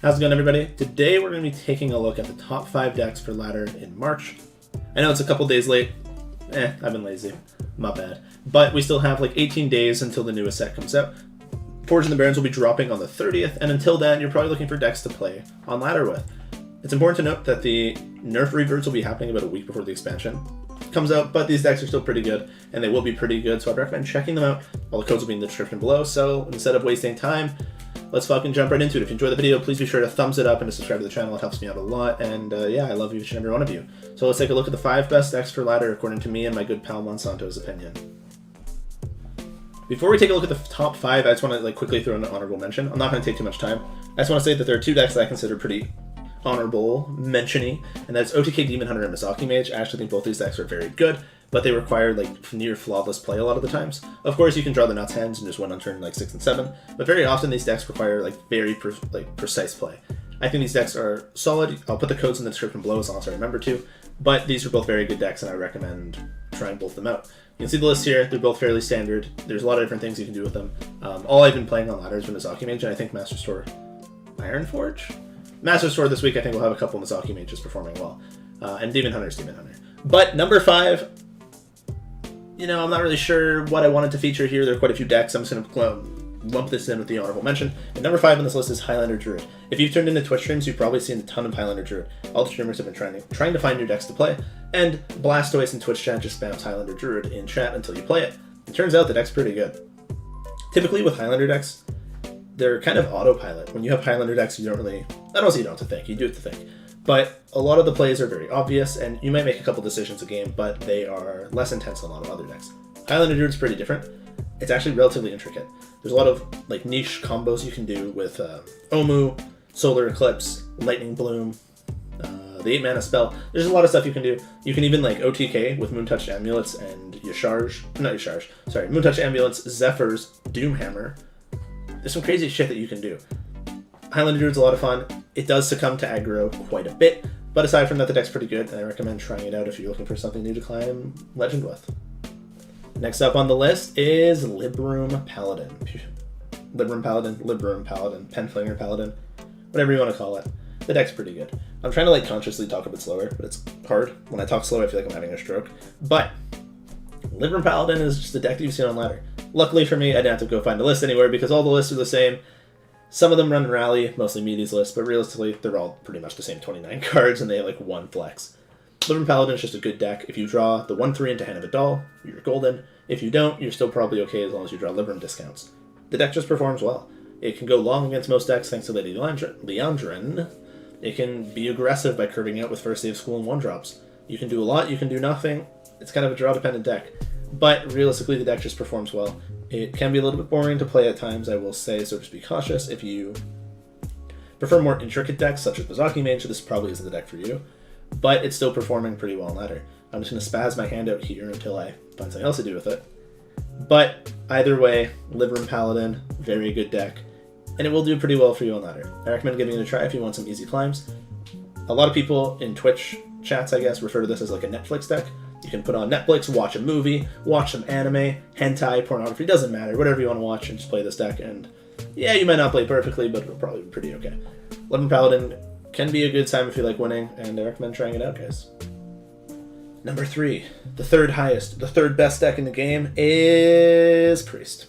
How's it going, everybody? Today we're going to be taking a look at the top 5 decks for Ladder in March. I know it's a couple days late. I've been lazy. My bad. But we still have like 18 days until the newest set comes out. Forge and the Barrens will be dropping on the 30th, and until then, you're probably looking for decks to play on Ladder with. It's important to note that the nerf reverts will be happening about a week before the expansion comes out, but these decks are still pretty good, and they will be pretty good, so I'd recommend checking them out. All the codes will be in the description below, so instead of wasting time, let's fucking jump right into it. If you enjoyed the video, please be sure to thumbs it up and to subscribe to the channel. It helps me out a lot, and yeah, I love each and every one of you. So let's take a look at the 5 best decks for Ladder according to me and my good pal Monsanto's opinion. Before we take a look at the top 5, I just want to quickly throw in an honorable mention. I'm not going to take too much time. I just want to say that there are 2 decks that I consider pretty honorable mentioning, and that's OTK Demon Hunter and Mozaki Mage. I actually think both these decks are very good, but they require near flawless play a lot of the times. Of course, you can draw the nuts hands and just win on turn 6 and 7, but very often these decks require very precise play. I think these decks are solid. I'll put the codes in the description below as long as I remember to, but these are both very good decks, and I recommend trying both of them out. You can see the list here. They're both fairly standard. There's a lot of different things you can do with them. All I've been playing on Ladder has been Mozaki Mage, and I think Master Store Ironforge? Master Store this week, I think we'll have a couple Mozaki Mages performing well. And Demon Hunter's Demon Hunter. But number 5, I'm not really sure what I wanted to feature here. There are quite a few decks. I'm just going to lump this in with the honorable mention. And number 5 on this list is Highlander Druid. If you've turned into Twitch streams, you've probably seen a ton of Highlander Druid. All the streamers have been trying to find new decks to play, and Blastoise in Twitch chat just spams Highlander Druid in chat until you play it. It turns out the deck's pretty good. Typically with Highlander decks, they're kind of autopilot. When you have Highlander decks, you don't really... I don't say you don't have to think, you do have to think. But a lot of the plays are very obvious, and you might make a couple decisions a game, but they are less intense than a lot of other decks. Highlander Druid's pretty different. It's actually relatively intricate. There's a lot of niche combos you can do with Omu, Solar Eclipse, Lightning Bloom, the 8-mana spell. There's a lot of stuff you can do. You can even OTK with Moontouch Amulets and Moontouch Amulets, Zephyrs, Doomhammer. There's some crazy shit that you can do. Highlander Druid's a lot of fun. It does succumb to aggro quite a bit, but aside from that, the deck's pretty good, and I recommend trying it out if you're looking for something new to climb Legend with. Next up on the list is Libroom Paladin. Libroom Paladin, Penflinger Paladin, whatever you want to call it. The deck's pretty good. I'm trying to consciously talk a bit slower, but it's hard. When I talk slow, I feel like I'm having a stroke. But Libroom Paladin is just a deck that you've seen on Ladder. Luckily for me, I didn't have to go find a list anywhere because all the lists are the same. Some of them run Rally, mostly Meaty's list, but realistically, they're all pretty much the same 29 cards, and they have 1 flex. Libroom Paladin is just a good deck. If you draw the 1/3 into Hand of a Doll, you're golden. If you don't, you're still probably okay as long as you draw Libroom discounts. The deck just performs well. It can go long against most decks thanks to Lady Leandrin. It can be aggressive by curving out with First Save School and 1-drops. You can do a lot, you can do nothing. It's kind of a draw-dependent deck. But realistically, the deck just performs well. It can be a little bit boring to play at times, I will say, so just be cautious. If you prefer more intricate decks, such as Mozaki Mage, this probably isn't the deck for you. But it's still performing pretty well in Ladder. I'm just going to spaz my hand out here until I find something else to do with it. But either way, Libroom Paladin, very good deck. And it will do pretty well for you on Ladder. I recommend giving it a try if you want some easy climbs. A lot of people in Twitch chats, I guess, refer to this as a Netflix deck. You can put on Netflix, watch a movie, watch some anime, hentai, pornography, doesn't matter. Whatever you want to watch and just play this deck. And yeah, you might not play perfectly, but it'll probably be pretty okay. Libroom Paladin can be a good time if you like winning, and I recommend trying it out, guys. Number 3, the third best deck in the game is Priest.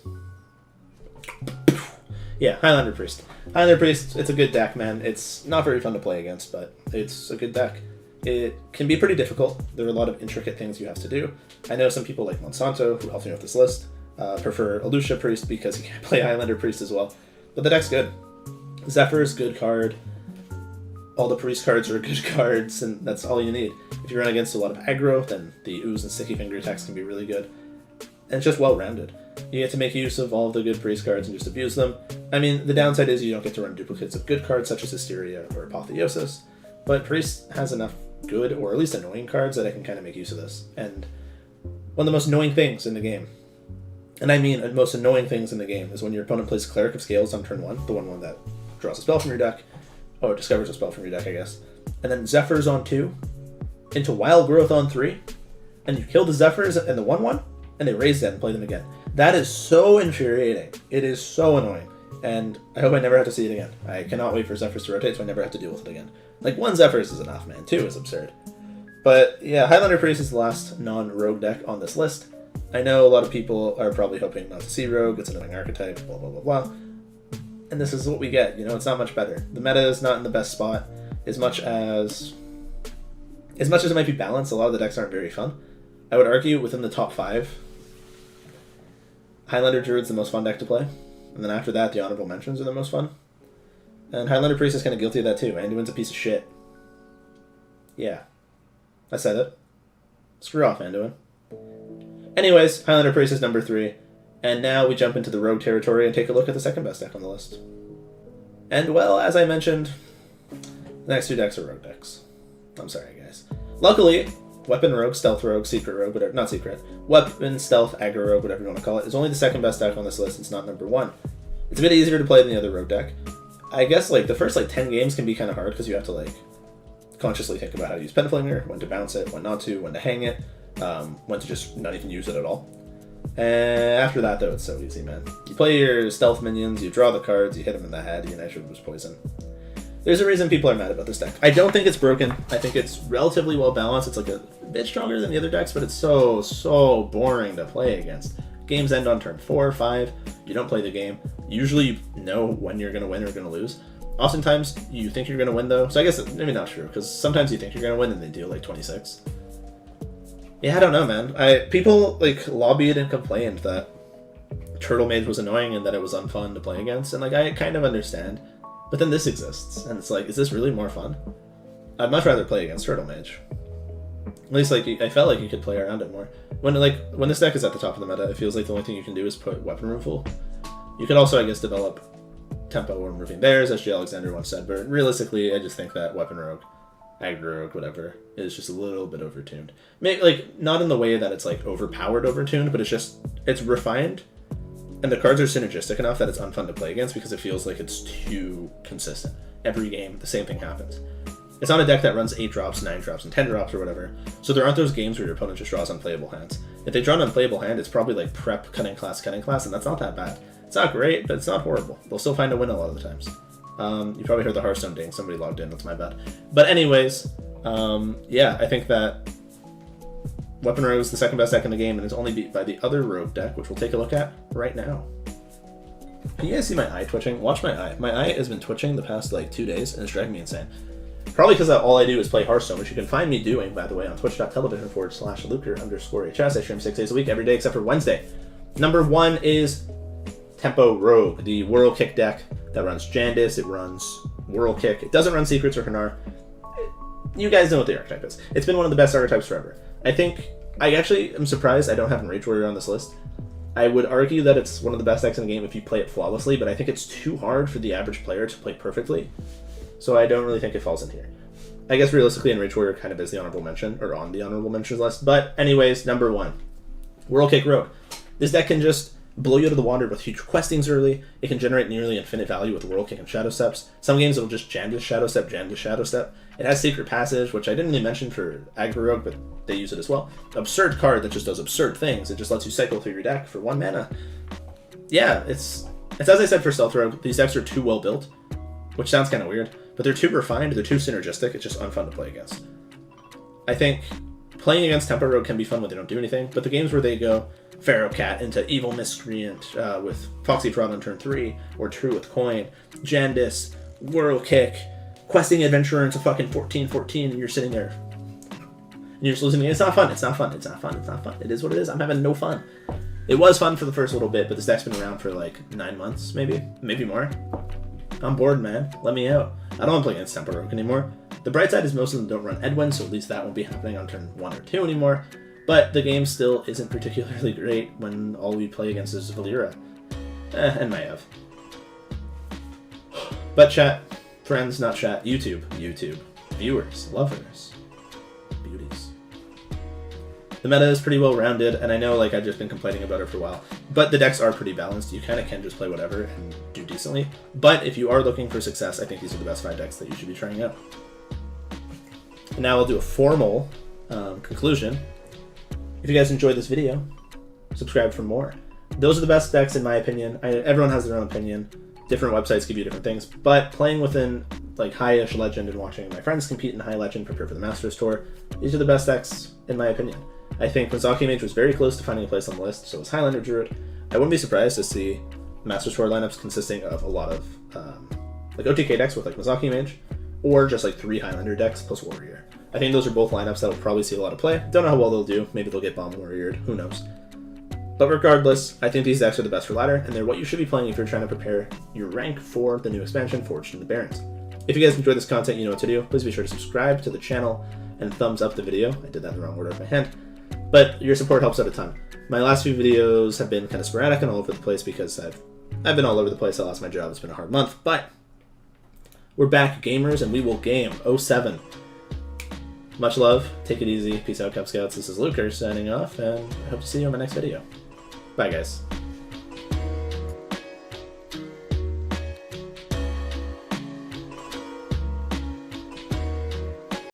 Yeah, Highlander Priest. Highlander Priest, it's a good deck, man. It's not very fun to play against, but it's a good deck. It can be pretty difficult. There are a lot of intricate things you have to do. I know some people like Monsanto, who helps me with this list, prefer Elucia Priest because he can't play Highlander Priest as well. But the deck's good. Zephyr's good card. All the Priest cards are good cards, and that's all you need. If you run against a lot of aggro, then the Ooze and Sticky Finger attacks can be really good. And it's just well-rounded. You get to make use of all of the good Priest cards and just abuse them. I mean, the downside is you don't get to run duplicates of good cards such as Hysteria or Apotheosis, but Priest has enough good, or at least annoying cards that I can kind of make use of this. And one of the most annoying things in the game, and I mean most annoying things in the game, is when your opponent plays Cleric of Scales on turn 1, the one that draws a spell from your deck, or discovers a spell from your deck, I guess, and then Zephyrs on 2, into Wild Growth on 3, and you kill the Zephyrs and the 1/1, and they raise them and play them again. That is so infuriating. It is so annoying. and I hope I never have to see it again. I cannot wait for Zephyrs to rotate, so I never have to deal with it again. Like, 1 Zephyrs is enough, man. 2 is absurd. But yeah, Highlander Priest is the last non-rogue deck on this list. I know a lot of people are probably hoping not to see rogue, it's annoying archetype, blah blah blah blah. And this is what we get, you know, it's not much better. The meta is not in the best spot. As much as it might be balanced, a lot of the decks aren't very fun. I would argue within the top 5, Highlander Druid's the most fun deck to play. And then after that, the honorable mentions are the most fun. And Highlander Priest is kind of guilty of that too. Anduin's a piece of shit. Yeah. I said it. Screw off, Anduin. Anyways, Highlander Priest is number 3. And now we jump into the rogue territory and take a look at the second best deck on the list. And well, as I mentioned, the next 2 decks are rogue decks. I'm sorry, guys. Luckily, Weapon Rogue, Stealth Rogue, Secret Rogue, whatever, not Secret, Weapon, Stealth, Aggro Rogue, whatever you want to call it, is only the second best deck on this list. It's not number 1. It's a bit easier to play than the other rogue deck. I guess, like, the first, 10 games can be kind of hard because you have to, consciously think about how to use Penflinger, when to bounce it, when not to, when to hang it, when to just not even use it at all. And after that, though, it's so easy, man. You play your stealth minions, you draw the cards, you hit them in the head, you Nitro Boost Poison. There's a reason people are mad about this deck. I don't think it's broken. I think it's relatively well balanced. It's a bit stronger than the other decks, but it's so boring to play against. Games end on turn 4 or 5. You don't play the game. Usually you know when you're going to win or going to lose. Oftentimes you think you're going to win, though. So I guess maybe not true, because sometimes you think you're going to win and they deal 26. Yeah, I don't know, man. People lobbied and complained that Turtle Mage was annoying and that it was unfun to play against, and I kind of understand. But then this exists, and it's is this really more fun? I'd much rather play against Turtle Mage. At least I felt like you could play around it more. When this deck is at the top of the meta, it feels like the only thing you can do is put weapon removal. You could also, I guess, develop tempo or removing theirs, as J. Alexander once said, but realistically, I just think that Weapon Rogue, Aggro Rogue, whatever, is just a little bit overtuned. Maybe, not in the way that it's overpowered overtuned, but it's refined. And the cards are synergistic enough that it's unfun to play against because it feels like it's too consistent. Every game, the same thing happens. It's not a deck that runs 8 drops, 9 drops, and 10 drops or whatever, so there aren't those games where your opponent just draws unplayable hands. If they draw an unplayable hand, it's probably prep, cutting class, and that's not that bad. It's not great, but it's not horrible. They'll still find a win a lot of the times. You probably heard the Hearthstone ding. Somebody logged in, that's my bad. But anyways, yeah, I think that Weapon Rogue is the second best deck in the game, and is only beat by the other rogue deck, which we'll take a look at right now. Can you guys see my eye twitching? Watch my eye. My eye has been twitching the past 2 days, and it's driving me insane. Probably because all I do is play Hearthstone, which you can find me doing, by the way, on twitch.tv/Luker_HS. I stream 6 days a week, every day except for Wednesday. Number 1 is Tempo Rogue, the Whirl Kick deck that runs Jandis, it runs Whirl Kick. It doesn't run Secrets or Hanar. You guys know what the archetype is. It's been one of the best archetypes forever. I actually am surprised I don't have Enrage Warrior on this list. I would argue that it's one of the best decks in the game if you play it flawlessly, but I think it's too hard for the average player to play perfectly. So I don't really think it falls in here. I guess realistically Enrage Warrior kind of is the honorable mention, or on the honorable mentions list. But anyways, number 1. Whirl Kick Rogue. This deck can just blow you out of the water with huge questings early. It can generate nearly infinite value with Whirl Kick and Shadow Steps. Some games it'll just Jandis Shadow Step, Jandis Shadow Step. It has Secret Passage, which I didn't really mention for Aggro Rogue, but they use it as well. Absurd card that just does absurd things. It just lets you cycle through your deck for 1 mana. Yeah, it's as I said for Stealth Rogue, these decks are too well built, which sounds kind of weird, but they're too refined, they're too synergistic, it's just unfun to play against. I think playing against Tempo Rogue can be fun when they don't do anything, but the games where they go Pharaoh Cat into Evil Miscreant with Foxy Fraud on turn 3, or True with Coin, Jandis, Whirl Kick, Questing Adventurer into fucking 14-14, and you're sitting there and you're just losing the game. It's not fun. It is what it is. I'm having no fun. It was fun for the first little bit, but this deck's been around for 9 months, maybe more. I'm bored, man. Let me out. I don't want to play against Tempo Rogue anymore. The bright side is most of them don't run Edwin, so at least that won't be happening on turn 1 or 2 anymore. But the game still isn't particularly great when all we play against is Valera. And Maiev. But chat, friends, not chat, YouTube, viewers, lovers, beauties. The meta is pretty well rounded, and I know I've just been complaining about it for a while, but the decks are pretty balanced. You kind of can just play whatever and do decently. But if you are looking for success, I think these are the best 5 decks that you should be trying out. And now I'll do a formal conclusion. If you guys enjoyed this video, subscribe for more. Those are the best decks in my opinion. Everyone has their own opinion. Different websites give you different things, but playing within like high-ish Legend and watching my friends compete in High Legend, prepare for the Masters Tour, these are the best decks, in my opinion. I think Mozaki Mage was very close to finding a place on the list, so was Highlander Druid. I wouldn't be surprised to see Masters Tour lineups consisting of a lot of like OTK decks with like Mozaki Mage, or just like 3 Highlander decks plus Warrior. I think those are both lineups that will probably see a lot of play. Don't know how well they'll do. Maybe they'll get bomb warriored. Who knows? But regardless, I think these decks are the best for ladder, and they're what you should be playing if you're trying to prepare your rank for the new expansion, Forged in the Barrens. If you guys enjoyed this content, you know what to do. Please be sure to subscribe to the channel and thumbs up the video. I did that in the wrong order of my hand. But your support helps out a ton. My last few videos have been kind of sporadic and all over the place because I've been all over the place. I lost my job. It's been a hard month, but we're back, gamers, and we will game 07. Much love. Take it easy. Peace out, Cub Scouts. This is Luker signing off, and I hope to see you on my next video. Bye, guys.